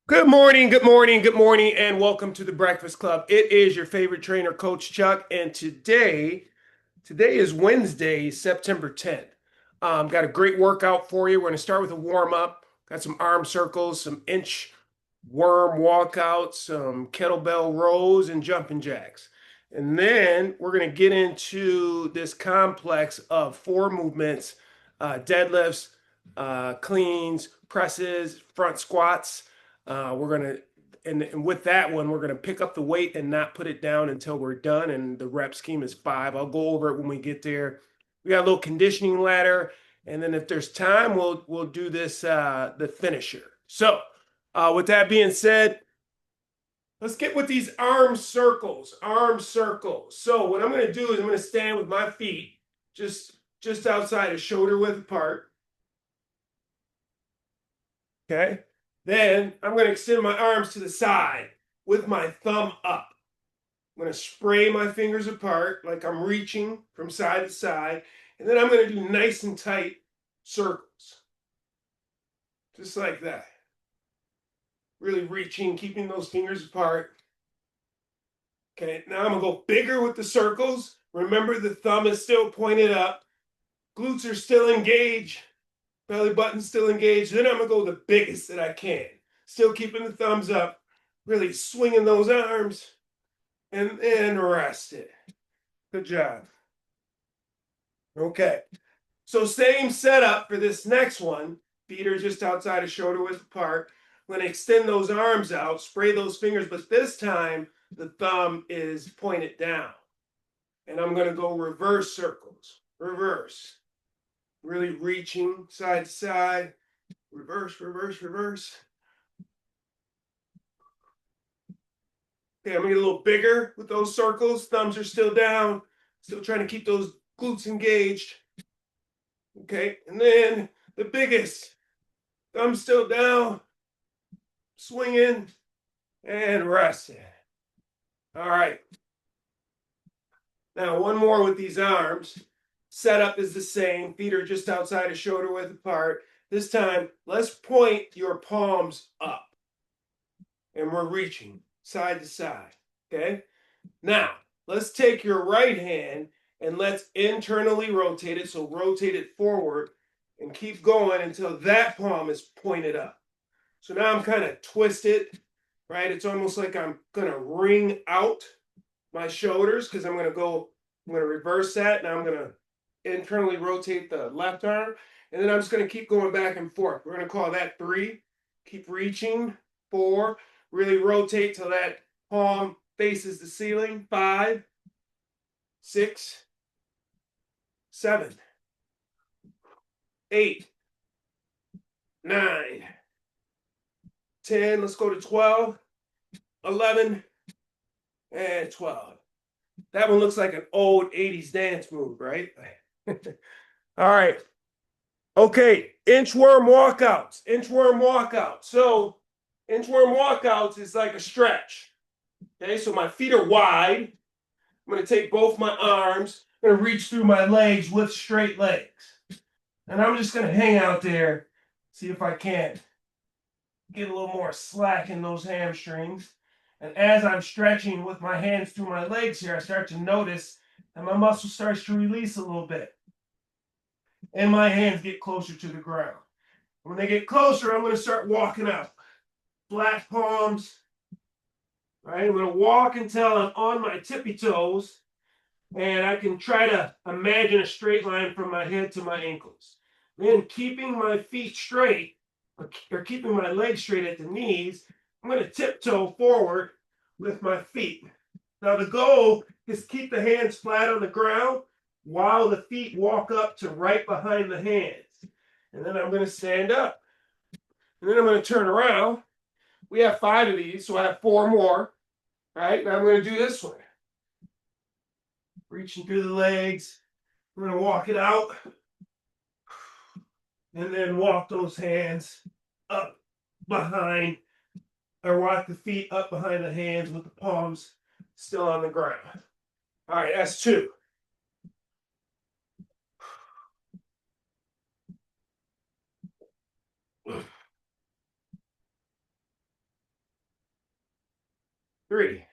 Good morning, good morning, good morning, and welcome to the Breakfast Club. It is your favorite trainer, Coach Chuck, and today is Wednesday, September 10th. Got a great workout for you. We're going to start with a warm up. Got some arm circles, some inch worm walkouts, some kettlebell rows, and jumping jacks. And then we're going to get into this complex of four movements: deadlifts, cleans, presses, front squats. We're going to and with that one, we're going to pick up the weight and not put it down until we're done. And the rep scheme is 5. I'll go over it when we get there. We got a little conditioning ladder, and then if there's time, we'll do this the finisher. So, with that being said, let's get with these arm circles. Arm circles. So what I'm going to do is I'm going to stand with my feet just outside of shoulder width apart. Okay. Then I'm going to extend my arms to the side with my thumb up. I'm going to spray my fingers apart like I'm reaching from side to side. And then I'm going to do nice and tight circles. Just like that. Really reaching, keeping those fingers apart. Okay, now I'm going to go bigger with the circles. Remember, the thumb is still pointed up. Glutes are still engaged. Belly button's still engaged. Then I'm going to go the biggest that I can. Still keeping the thumbs up. Really swinging those arms. And then rest it. Good job. Okay. So same setup for this next one. Feet are just outside of shoulder width apart. I'm going to extend those arms out, spray those fingers, but this time the thumb is pointed down. And I'm going to go reverse circles. Reverse. Really reaching side to side. Reverse, reverse, reverse. Okay, I'm going to get a little bigger with those circles. Thumbs are still down. Still trying to keep those glutes engaged. Okay, and then the biggest. Thumbs still down. Swinging and resting. All right. Now, one more with these arms. Setup is the same. Feet are just outside of shoulder width apart. This time, let's point your palms up. And we're reaching side to side. Okay? Now, let's take your right hand and let's internally rotate it. So rotate it forward and keep going until that palm is pointed up. So now I'm kind of twisted, right? It's almost like I'm going to wring out my shoulders because I'm going to reverse that. Now I'm going to internally rotate the left arm. And then I'm just going to keep going back and forth. We're going to call that 3. Keep reaching. 4. Really rotate till that palm faces the ceiling. 5, 6, 7, 8, 9, 10. Let's go to 12, 11, and 12. That one looks like an old 80s dance move, right? All right. Okay, inchworm walkouts. Inchworm walkouts. So inchworm walkouts is like a stretch. Okay, so my feet are wide. I'm going to take both my arms. I'm going to reach through my legs with straight legs. And I'm just going to hang out there, see if I can't get a little more slack in those hamstrings. And as I'm stretching with my hands through my legs here, I start to notice that my muscle starts to release a little bit. And my hands get closer to the ground. When they get closer, I'm going to start walking out. Flat palms. Right? I'm going to walk until I'm on my tippy toes. And I can try to imagine a straight line from my head to my ankles. Then keeping my feet straight, or keeping my legs straight at the knees, I'm going to tiptoe forward with my feet. Now the goal is to keep the hands flat on the ground while the feet walk up to right behind the hands. And then I'm going to stand up. And then I'm going to turn around. We have 5 of these, so I have 4 more. Right? Now I'm going to do this one. Reaching through the legs. I'm going to walk it out. And then walk those hands up behind, or walk the feet up behind the hands with the palms still on the ground. All right, that's 2. 3,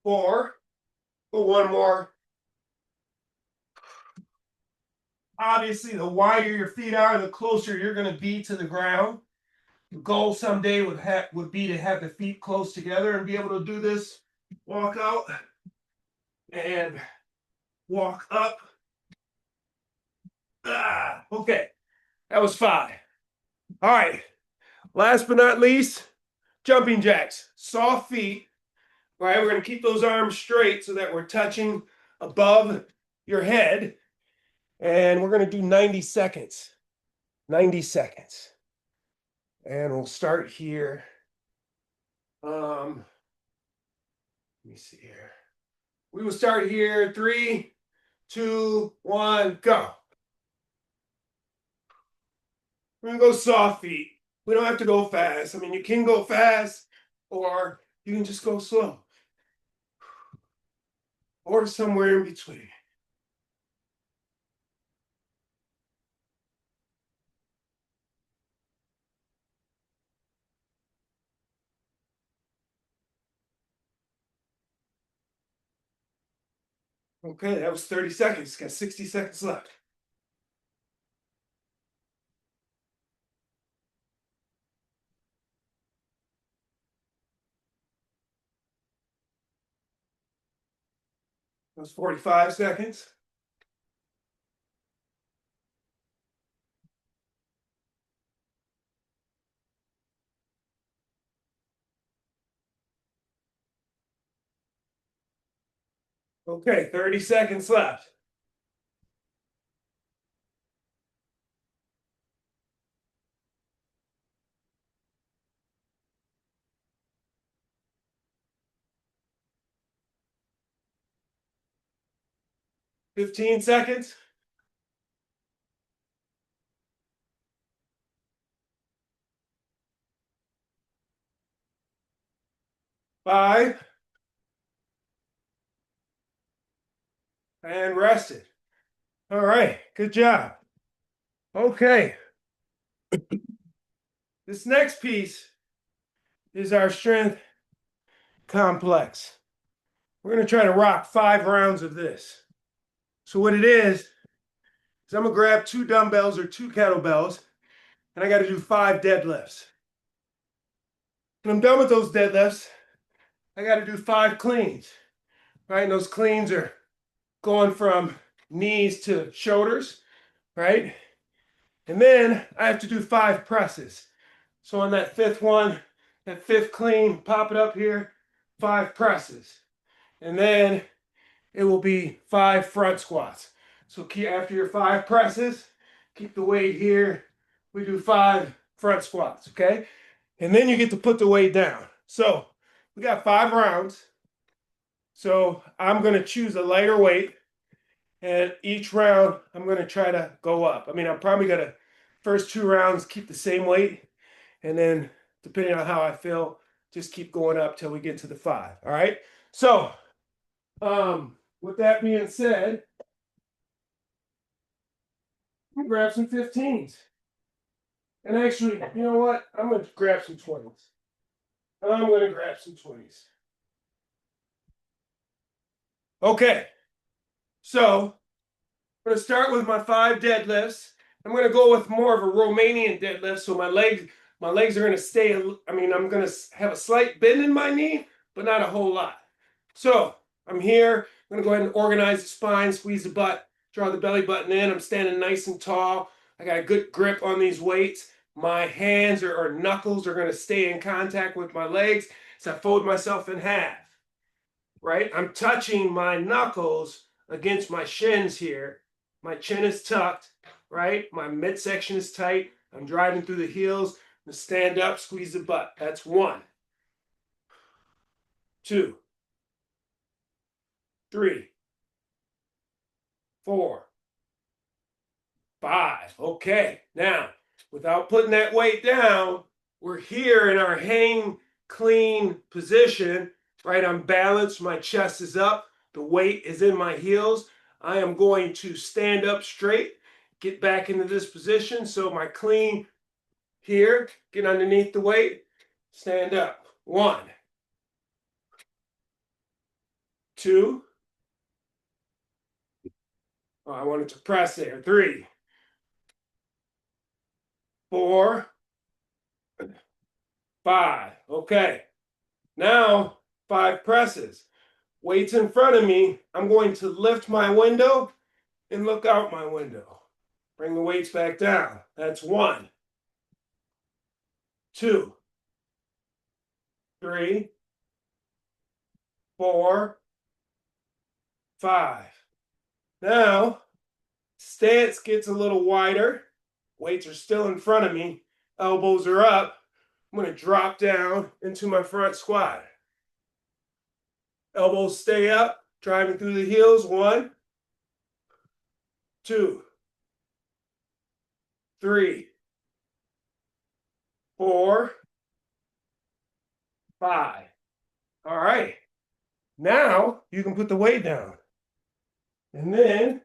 4. Go one more. Obviously, the wider your feet are, the closer you're going to be to the ground. The goal someday would be to have the feet close together and be able to do this. Walk out and walk up. Okay, that was 5. All right, last but not least, jumping jacks. Soft feet, right? We're going to keep those arms straight so that we're touching above your head. And we're going to do 90 seconds. 90 seconds. And we'll start here. Let me see here. We will start here. 3, 2, 1, go. We're going to go soft feet. We don't have to go fast. I mean, you can go fast or you can just go slow. Or somewhere in between. Okay, that was 30 seconds. Got 60 seconds left. That was 45 seconds. Okay, 30 seconds left. Fifteen seconds. 5. And rested. All right, good job. Okay. This next piece is our strength complex. We're going to try to rock 5 rounds of this. So what it is I'm going to grab 2 dumbbells or 2 kettlebells, and I got to do 5 deadlifts. When I'm done with those deadlifts, I got to do 5 cleans, right? And those cleans are going from knees to shoulders, right? And then I have to do 5 presses. So on that 5th one, that 5th clean, pop it up here, 5 presses. And then it will be 5 front squats. So after your 5 presses, keep the weight here. We do 5 front squats, okay? And then you get to put the weight down. So we got 5 rounds. So I'm going to choose a lighter weight. And each round, I'm going to try to go up. I mean, I'm probably going to, first 2 rounds, keep the same weight. And then, depending on how I feel, just keep going up till we get to the 5. All right? So, with that being said, I'm going to grab some 15s. And actually, you know what? I'm going to grab some 20s. I'm going to grab some 20s. Okay. So, I'm going to start with my 5 deadlifts. I'm going to go with more of a Romanian deadlift. So my legs are going to stay, I mean, I'm going to have a slight bend in my knee, but not a whole lot. So I'm here. I'm going to go ahead and organize the spine, squeeze the butt, draw the belly button in. I'm standing nice and tall. I got a good grip on these weights. My hands or knuckles are going to stay in contact with my legs. So I fold myself in half, right? I'm touching my knuckles against my shins here. My chin is tucked, right? My midsection is tight. I'm driving through the heels. I'm stand up, squeeze the butt. That's 1. 2. 3. 4. 5. Okay. Now, without putting that weight down, we're here in our hang clean position, right? I'm balanced. My chest is up. The weight is in my heels. I am going to stand up straight, get back into this position. So my clean here, get underneath the weight, stand up. 1, 2. Oh, I wanted to press there. 3, 4, 5. Okay. Now 5 presses. Weights in front of me. I'm going to lift my window and look out my window. Bring the weights back down. That's 1, 2, 3, 4, 5. Now, stance gets a little wider. Weights are still in front of me. Elbows are up. I'm going to drop down into my front squat. Elbows stay up, driving through the heels. 1, 2, 3, 4, 5. All right. Now you can put the weight down. And then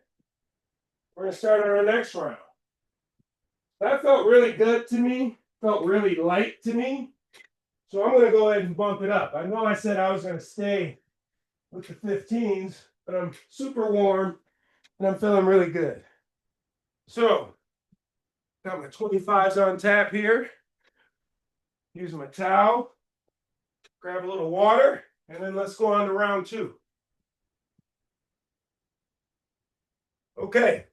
we're going to start on our next round. That felt really good to me, felt really light to me. So I'm going to go ahead and bump it up. I know I said I was going to stay with the 15s, but I'm super warm and I'm feeling really good. So, got my 25s on tap here. Using my towel. Grab a little water, and then let's go on to round 2. Okay.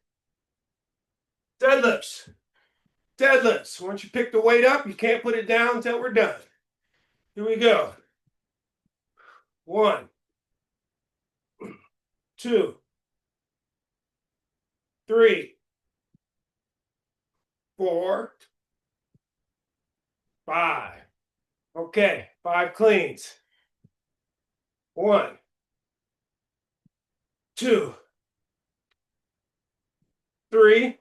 Deadlifts. Deadlifts. Once you pick the weight up, you can't put it down until we're done. Here we go. 1, 2, 3, 4, 5. Okay, 5 cleans. 1, 2, 3,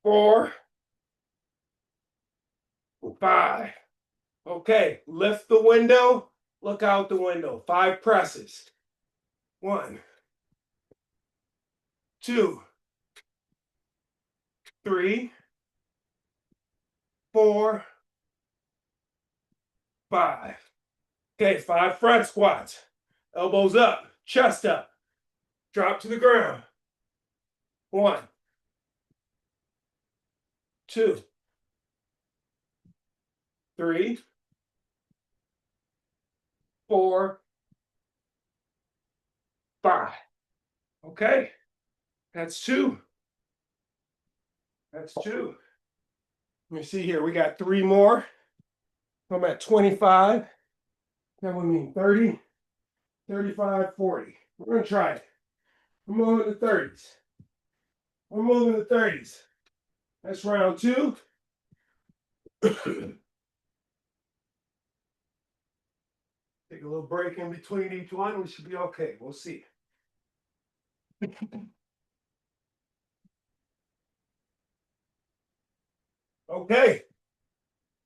4, 5. Okay, lift the window, look out the window. 5 presses. 1, 2, 3, 4, 5. Okay, 5 front squats. Elbows up, chest up. Drop to the ground. 1, 2, 3, 4, 5. Okay, that's 2. That's 2. Let me see here. We got 3 more. I'm at 25. That would mean 30, 35, 40. We're going to try it. We're moving to 30s. We're moving to 30s. That's round 2. Take a little break in between each one. We should be okay. We'll see. Okay.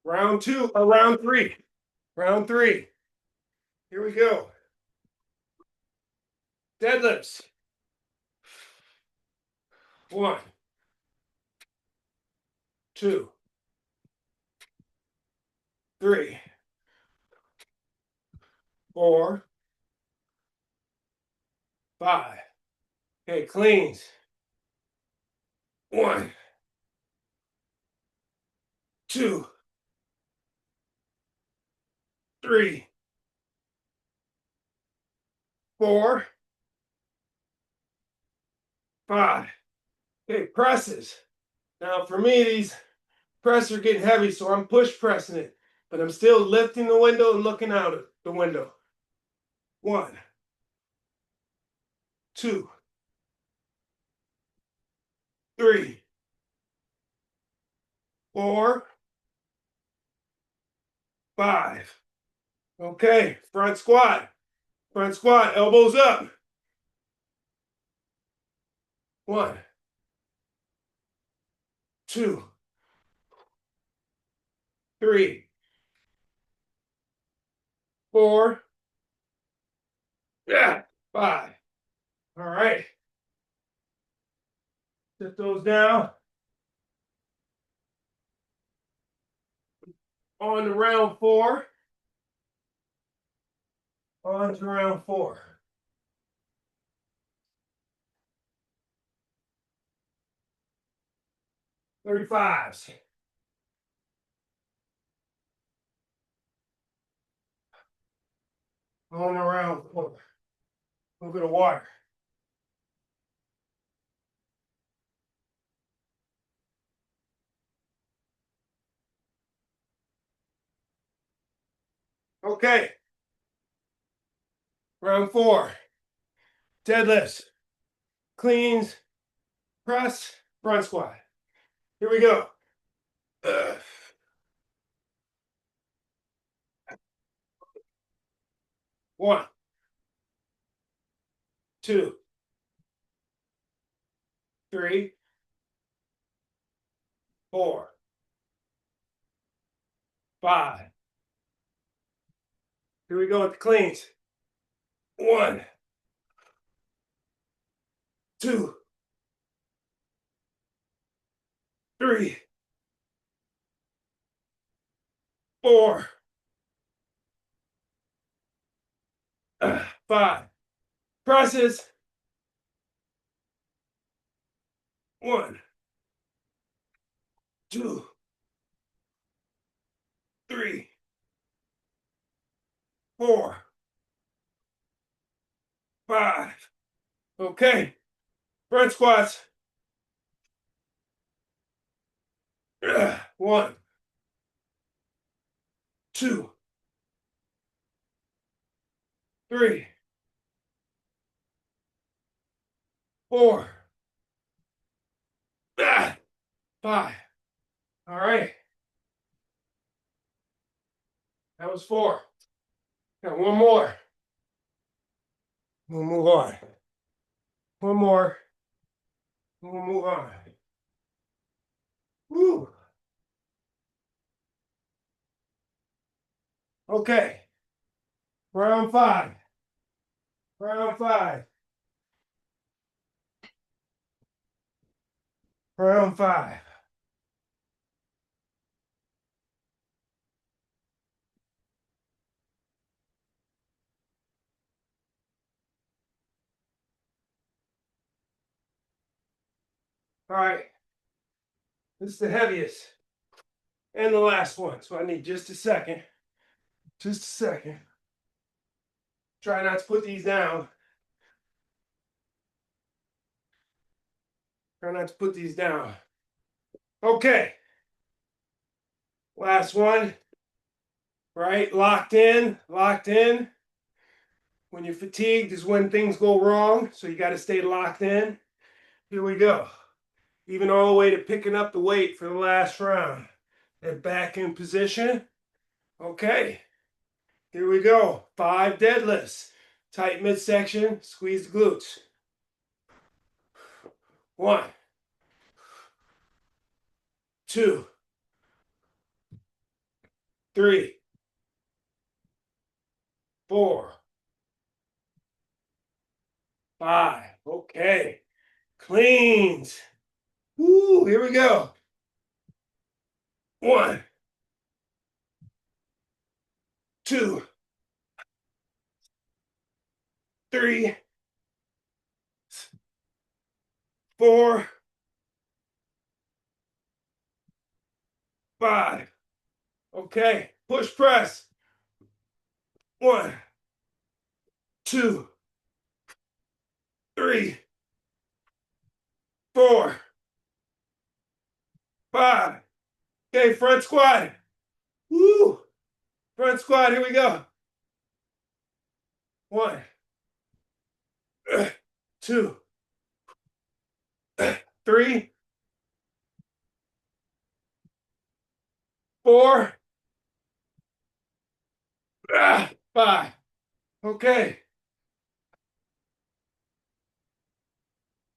Round 2, or round 3. Round 3. Here we go. Deadlifts. 1, 2, 3, 4, 5. Okay, cleans. 1, 2, 3, 4, 5. Okay, presses. Now for me, these presses are getting heavy, so I'm push pressing it, but I'm still lifting the window and looking out of the window. 1, 2, 3, 4, 5. Okay, front squat. Front squat, elbows up. 1, 2, 3, 4, yeah, 5. All right. Set those down. On to round 4. On to round 4. 35s. On to round 4. A little bit of water. Okay. Round 4. Deadlifts, cleans, press, front squat. Here we go. 1, 2, 3, 4, 5. Here we go with the cleans. 1, 2, 3, 4, 5. Presses. 1, 2, 3, 4, 5. Okay. Front squats. 1, 2, 3, 4, 5. All right. That was 4. Got one more. We'll move on. One more. We'll move on. Woo. Okay. Round 5. Round 5. Round 5. All right. This is the heaviest and the last one. So I need just a second. Just a second. Try not to put these down. Try not to put these down. Okay. Last one. Right? Locked in. Locked in. When you're fatigued is when things go wrong. So you got to stay locked in. Here we go. Even all the way to picking up the weight for the last round. And back in position. Okay. Here we go. 5 deadlifts. Tight midsection. Squeeze the glutes. 1, 2, 3, 4, 5. Okay. Cleans. Woo, here we go. 1, 2, 3, 4, 5. Okay. Push press. 1, 2, 3, 4, 5. Okay, front squat. Woo! Front squat, here we go. 1, 2, 3, 4, 5. Okay.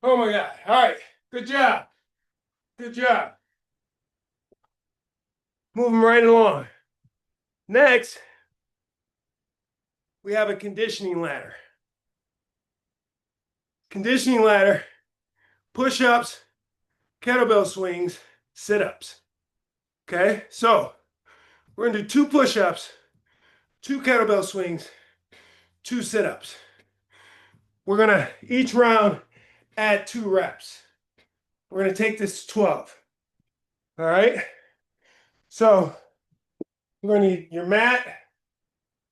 Oh my God. All right. Good job. Good job. Moving right along. Next, we have a conditioning ladder. conditioning ladder, push-ups, kettlebell swings, sit-ups. Okay, so we're gonna do 2 push-ups, 2 kettlebell swings, 2 sit-ups. We're gonna each round add 2 reps. We're gonna take this to 12. All right. So we're gonna need your mat.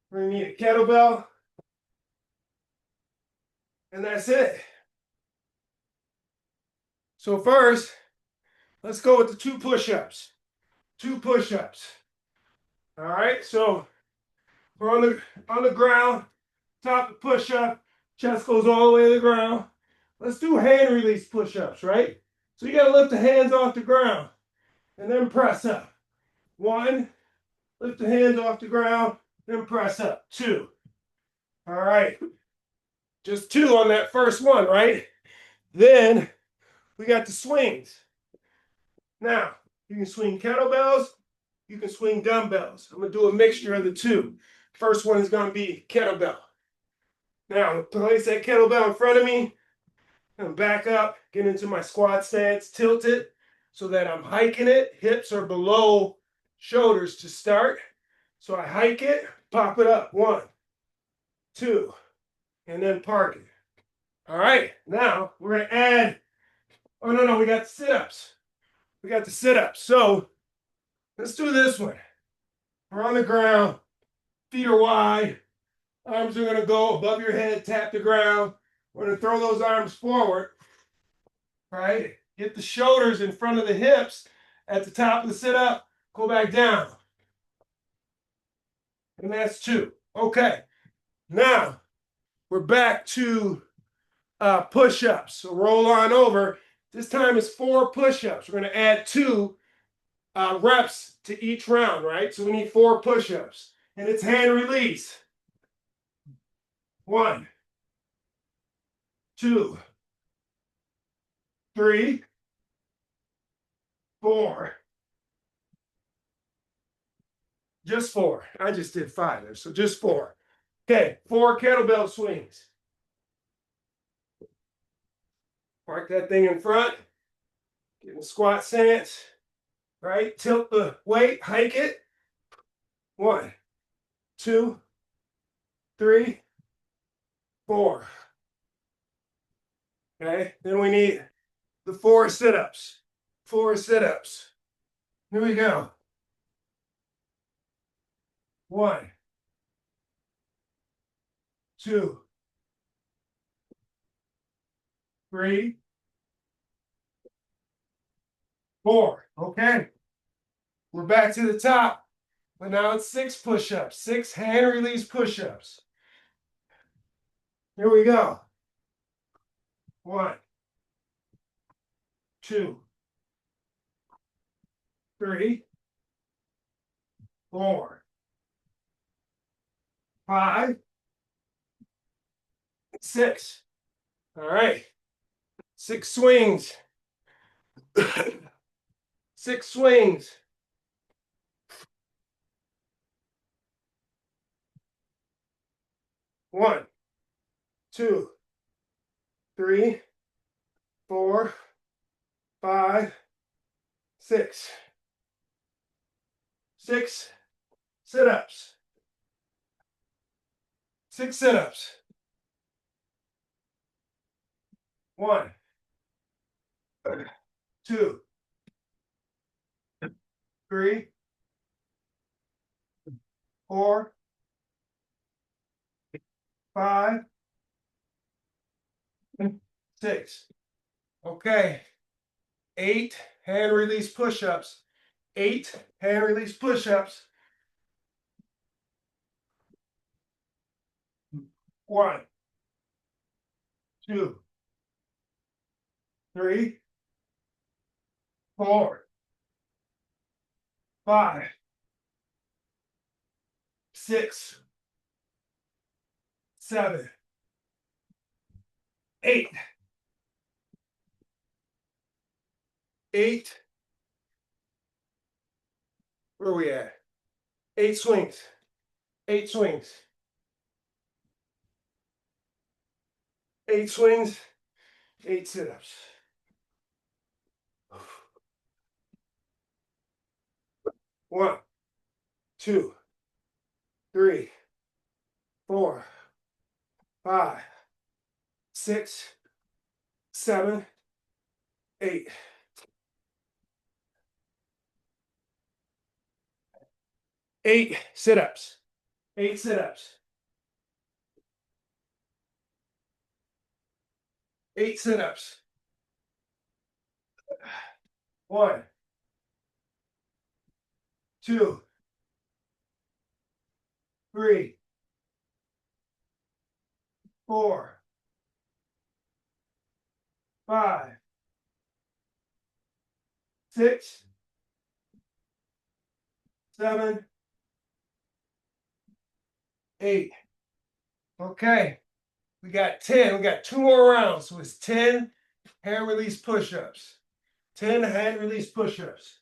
We're gonna need a kettlebell, and that's it. So first, let's go with the 2 push-ups. 2 push-ups. All right. So we're on the ground, top of push-up, chest goes all the way to the ground. Let's do hand release push-ups, right? So you gotta lift the hands off the ground and then press up. 1, lift the hands off the ground, then press up. 2. All right. Just 2 on that first one, right? Then we got the swings. Now, you can swing kettlebells, you can swing dumbbells. I'm gonna do a mixture of the 2. First one is gonna be kettlebell. Now, place that kettlebell in front of me, and back up, get into my squat stance, tilt it so that I'm hiking it. Hips are below shoulders to start. So I hike it, pop it up. 1, 2, and then park it. All right, now we're gonna add, oh no, we got the sit-ups. We got the sit-ups. So let's do this one. We're on the ground, feet are wide, arms are gonna go above your head, tap the ground. We're gonna throw those arms forward, right? Get the shoulders in front of the hips at the top of the sit-up, go back down. And that's 2. Okay, now we're back to push-ups. So roll on over. This time is 4 push-ups. We're going to add 2 reps to each round, right? So we need 4 push-ups. And it's hand release. 1, 2, 3, 4. Just 4. I just did 5 there, so just 4. Okay, 4 kettlebell swings. Park that thing in front. Get in the squat stance. Right? Tilt the weight, hike it. 1, 2, 3, 4. Okay, then we need the 4 sit-ups. 4 sit-ups. Here we go. 1, 2, 3, 4. Okay. We're back to the top, but now it's 6 push-ups. 6 hand release push-ups. Here we go. 1, 2, 3, 4, 5, 6. All right. 6 swings. 6 swings. 1, 2, 3, 4, 5, 6. 6 sit-ups. 6 sit-ups. 1, 2, 3, 4, 5, 6. Okay. 8 hand release push-ups. 8 hand release push-ups. 1, 2, 3, 4, 5, 6, 7, 8. 8. Where are we at? 8 swings. 8 swings. 8 swings. 8 sit-ups. 1, 2, 3, 4, 5, 6, 7, 8. 8 sit-ups. 8 sit-ups. 8 sit-ups. 1, 2, 3, 4, 5, 6, 7, 8. Okay, we got 10. We got 2 more rounds. So it's 10 hand release push-ups. 10 hand release push-ups.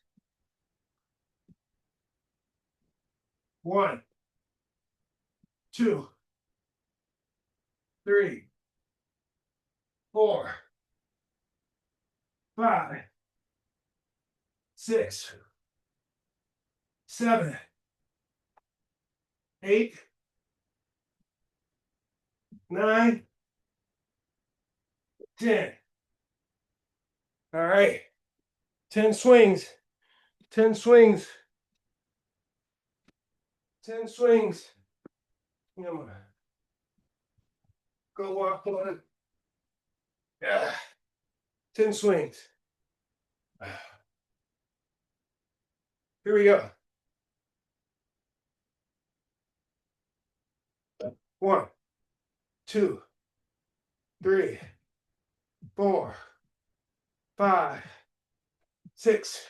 1, 2, 3, 4, 5, 6, 7, 8, 9, 10. All right. 10 swings. 10 swings. 10 swings. I'm gonna go walk on. Yeah. 10 swings. Here we go. 1, 2, 3, 4, 5, 6,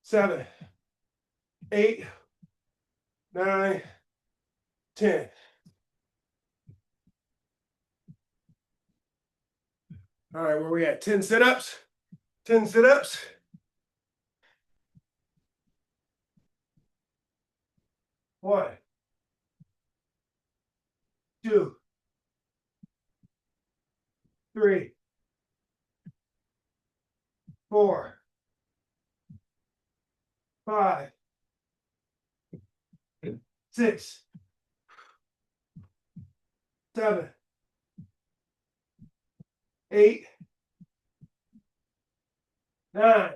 7, 8, 9, 10. All right, where we at? 10 sit-ups. 10 sit-ups. 1, 2, 3, 4, 5, 6, 7, 8, 9,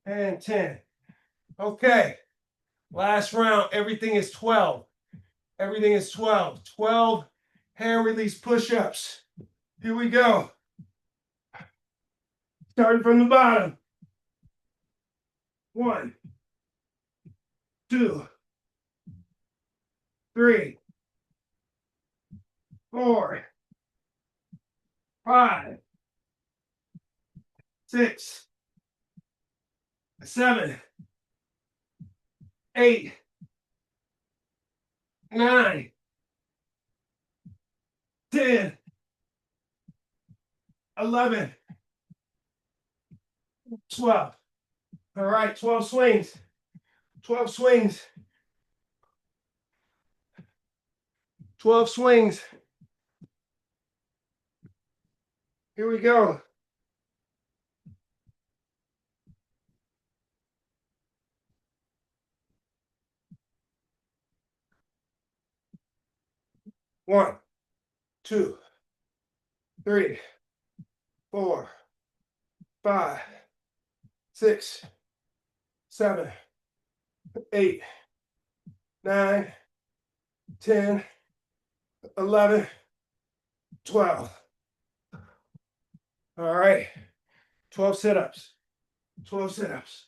and 10. Okay, last round. Everything is 12. Everything is 12. 12 hand release push-ups. Here we go. Starting from the bottom. 1, 2, 3, 4, 5, 6, 7, 8, 9, 10, 11, 12. All right, 12 swings. 12 swings. 12 swings. Here we go. One, 2, 3, 4, 5, 6, 7, 8, 9, 10, 11, 12. All right. 12 sit-ups. 12 sit-ups.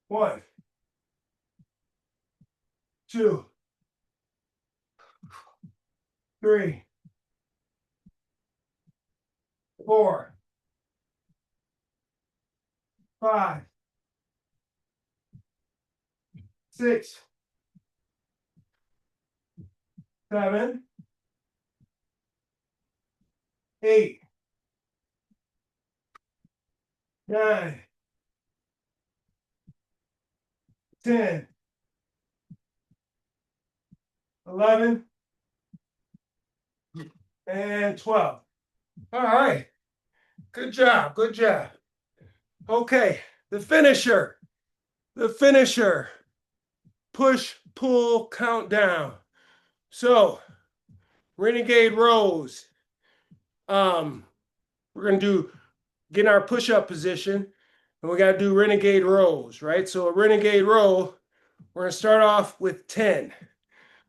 1, 2, 3, 4, 5, 6, 7, 8, 9, 10, 11, and 12. All right. Good job. Good job. Okay. The finisher. The finisher. Push, pull, count down. So, renegade rows. We're going to get in our push-up position, and we got to do renegade rows, right? So a renegade row, we're going to start off with 10.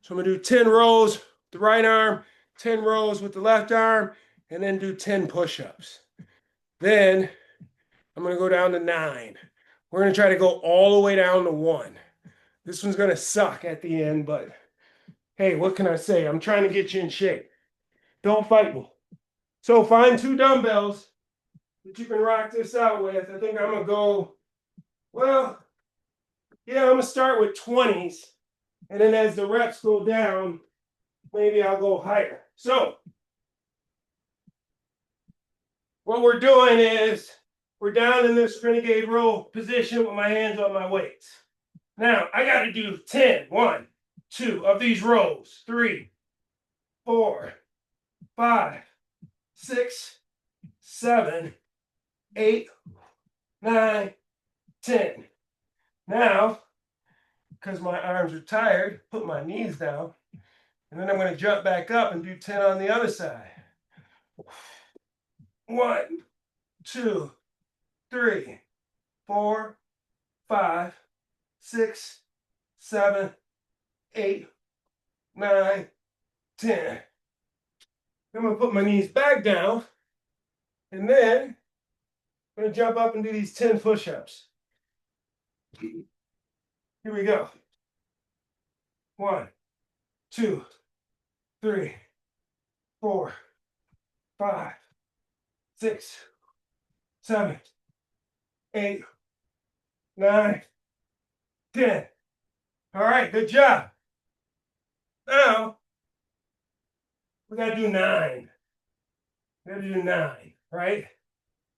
So I'm going to do 10 rows with the right arm, 10 rows with the left arm, and then do 10 push-ups. Then I'm going to go down to 9. We're going to try to go all the way down to 1. This one's going to suck at the end, but hey, what can I say? I'm trying to get you in shape. Don't fight me. So find 2 dumbbells that you can rock this out with. I think I'm going to go, well, yeah, I'm going to start with 20s. And then as the reps go down, maybe I'll go higher. So what we're doing is we're down in this renegade row position with my hands on my weights. Now I got to do 10, 1, 2 of these rows, 3, 4, 5, 6, 7, 8, 9, 10. Now, because my arms are tired, put my knees down, and then I'm going to jump back up and do 10 on the other side. 1, 2, 3, 4, 5, 6, 7, 8, 9, 10. I'm going to put my knees back down, and then I'm going to jump up and do these 10 push-ups. Here we go. 1, 2, 3, 4, 5, 6, 7, 8, 9, 10. All right, good job. Now, we got to do 9. We got to do 9, right?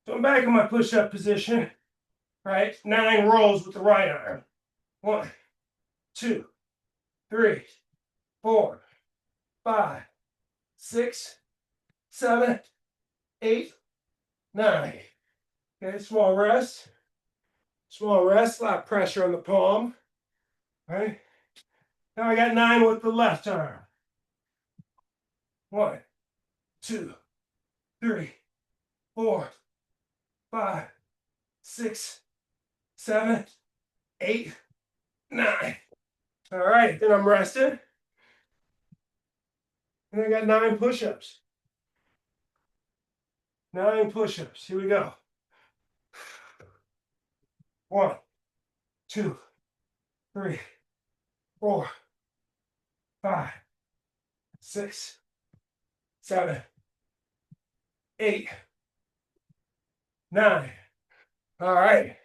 So I'm back in my push-up position, right? 9 rows with the right arm. 1, 2, 3, 4, 5, 6, 7, 8, 9. Okay, small rest. Small rest, a lot of pressure on the palm. Right? Now I got 9 with the left arm. 1, 2, 3, 4, 5, 6, 7, 8, 9. All right, then I'm resting. And I got 9 push-ups. 9 push-ups. Here we go. 1, 2, 3, 4, 5, 6, 7, 8, 9. All right.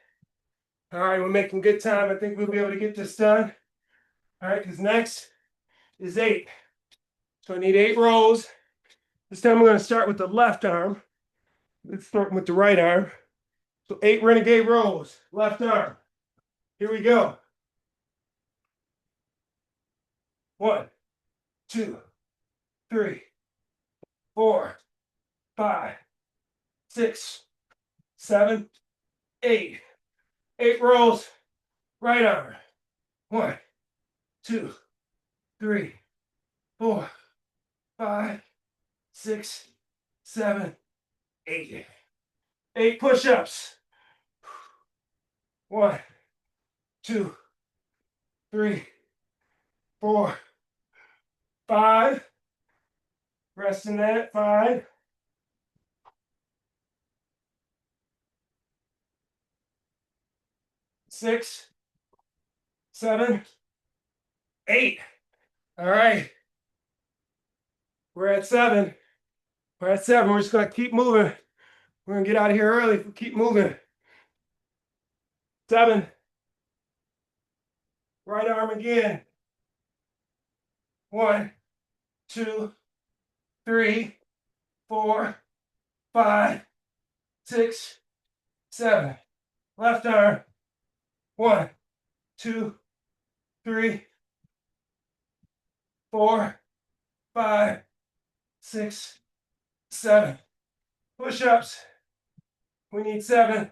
All right, we're making good time. I think we'll be able to get this done. All right, because next is 8. So I need 8 rows. This time I'm going to start with the left arm. Let's start with the right arm. So 8 renegade rows, left arm. Here we go. 1, 2, 3, 4, 5, 6, 7, 8. 8 rows, right arm. 1, 2, 3, 4, 5, 6, 7, 8. 8 push-ups. 1, 2, 3, 4, 5. Rest in that. 5. 6, 7, 8. All right. We're at 7. We're at 7. We're just going to keep moving. We're going to get out of here early if we keep moving. 7. Right arm again. 1, 2, 3, 4, 5, 6, 7. Left arm. 1, 2, 3, 4, 5, 6, 7. Push-ups. We need 7.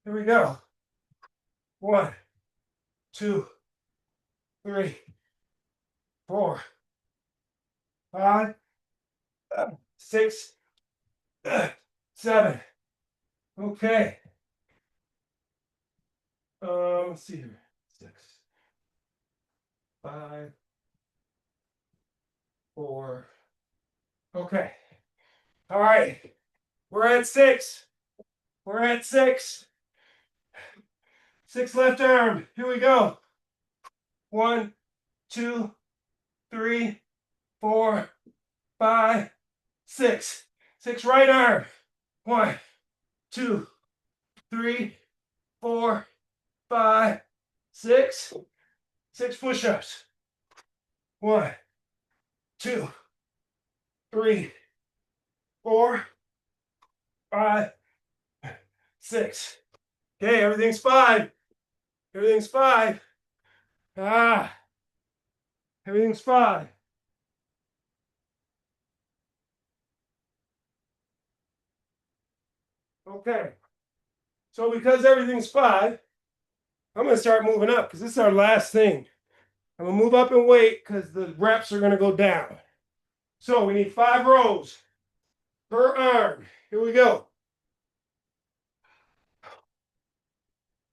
Here we go. 1, 2, 3, 4, 5, 6, 7. Okay. Let's see here. 6, 5, 4. Okay. All right. We're at 6. We're at 6. 6 left arm. Here we go. 1, 2, 3, 4, 5, 6. 6 right arm. 1, 2, 3, 4, 5, 6. 6 push-ups. 1, 2, 3, 4, 5, 6. Okay, everything's 5. Everything's 5. Everything's 5. Okay. So because everything's 5, I'm going to start moving up because this is our last thing. I'm going to move up in weight because the reps are going to go down. So we need 5 rows per arm. Here we go.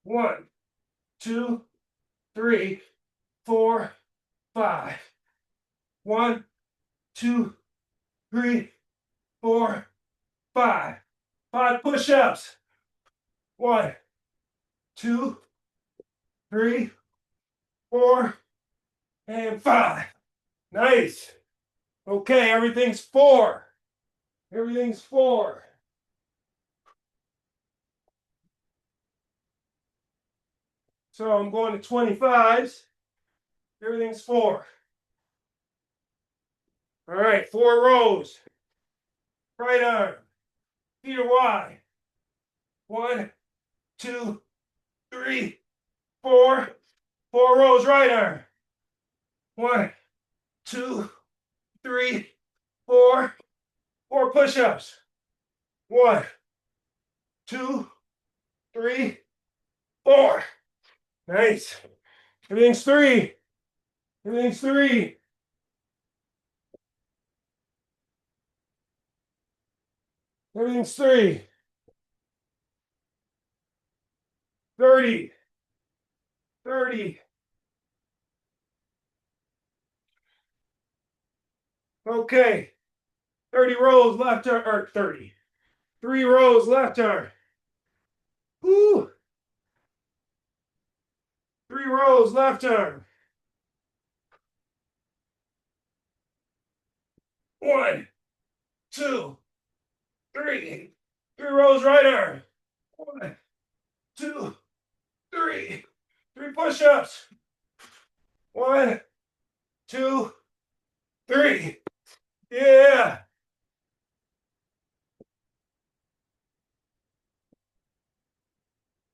1, 2, 3, 4, 5. 1, 2, 3, 4, 5. 5 push-ups. 1, 2, 3, 4, and 5. Nice. Okay, everything's 4. Everything's 4. So I'm going to 25s. Everything's 4. All right, 4 rows. Right arm. Feet are wide. 1, 2, 3, 4. 4 rows, right arm. 1, 2, 3, 4. 4 push-ups. 1, 2, 3, 4. Nice. Everything's 3. Everything's 3. Everything's 3. 30. 30. Okay. 30 rows left arm, or 30. 3 rows left arm. Woo. 3 rows left arm. 1, 2, 3. 3 rows right arm. 1, 2, 3. 3 push-ups. 1, 2, 3. Yeah.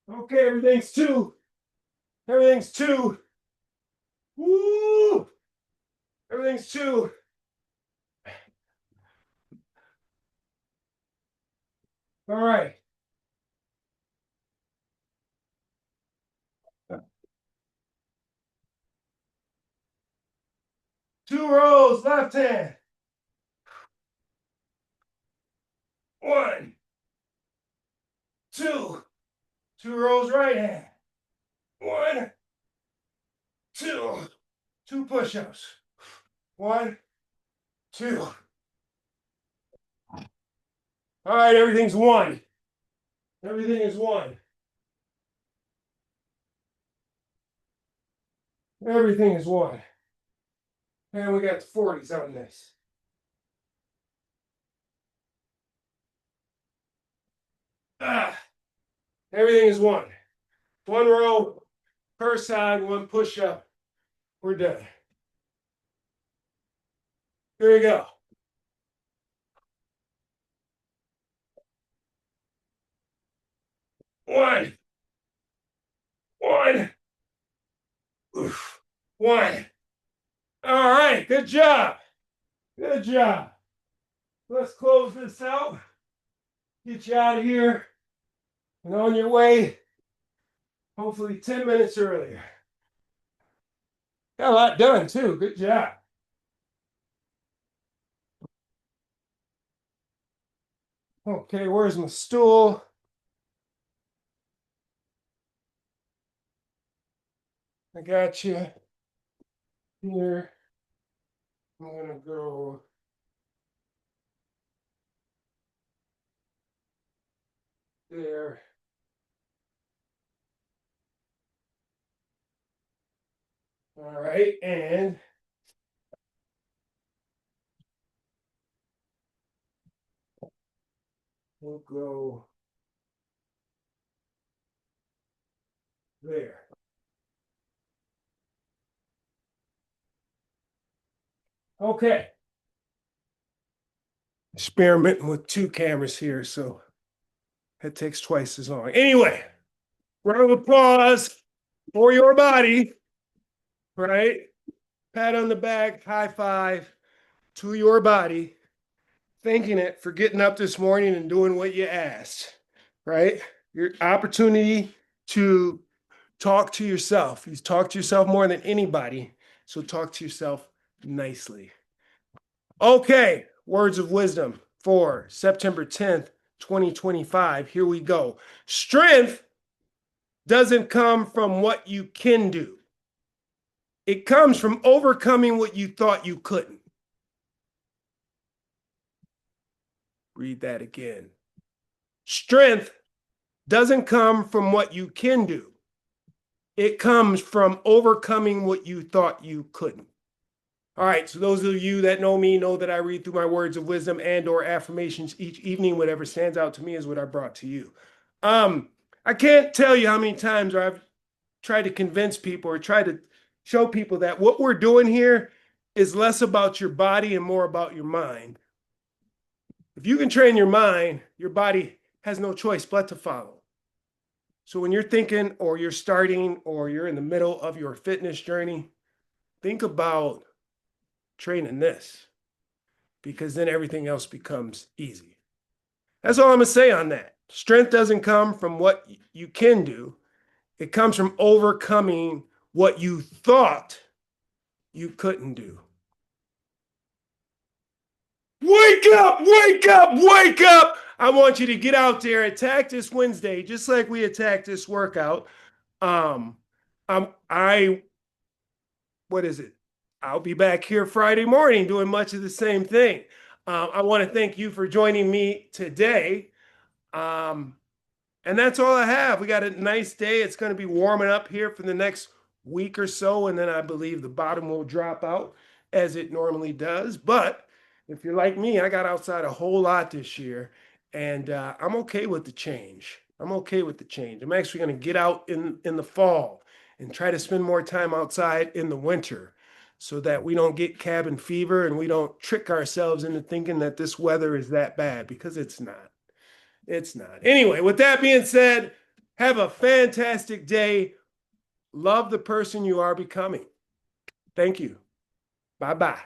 Okay, everything's 2. Everything's 2. Woo. Everything's 2. All right. Two rows left hand. 1, 2. 2 rows right hand. 1, 2. 2 push-ups. 1, 2. All right, everything's 1. Everything is 1. Everything is 1. And we got the 40s on this. Everything is 1. 1 row per side, 1 push-up. We're done. Here we go. One. One. Oof. One. All right. Good job. Good job. Let's close this out. Get you out of here and on your way, hopefully 10 minutes earlier. Got a lot done too. Good job. Okay, where's my stool? I got you here. I'm gonna go there. All right, and we'll go there. Okay. Experimenting with two cameras here, so that takes twice as long. Anyway, round of applause for your body, right? Pat on the back, high five to your body, thanking it for getting up this morning and doing what you asked, right? Your opportunity to talk to yourself. You talk to yourself more than anybody, so talk to yourself nicely. Okay, words of wisdom for September 10th, 2025. Here we go. Strength doesn't come from what you can do. It comes from overcoming what you thought you couldn't. Read that again. Strength doesn't come from what you can do. It comes from overcoming what you thought you couldn't. All right, so those of you that know me know that I read through my words of wisdom and or affirmations each evening. Whatever stands out to me is what I brought to you. I can't tell you how many times I've tried to convince people or try to show people that what we're doing here is less about your body and more about your mind. If you can train your mind, your body has no choice but to follow. So when you're thinking or you're starting or you're in the middle of your fitness journey, think about training this, because then everything else becomes easy. That's all I'm going to say on that. Strength doesn't come from what you can do. It comes from overcoming what you thought you couldn't do. Wake up, wake up, wake up. I want you to get out there, attack this Wednesday, just like we attacked this workout. Um, I what is it? I'll be back here Friday morning doing much of the same thing. I want to thank you for joining me today. And that's all I have. We got a nice day. It's going to be warming up here for the next week or so. And then I believe the bottom will drop out as it normally does. But if you're like me, I got outside a whole lot this year. And I'm okay with the change. I'm okay with the change. I'm actually going to get out in the fall and try to spend more time outside in the winter so that we don't get cabin fever and we don't trick ourselves into thinking that this weather is that bad, because it's not. It's not. Anyway, with that being said, have a fantastic day. Love the person you are becoming. Thank you. Bye-bye.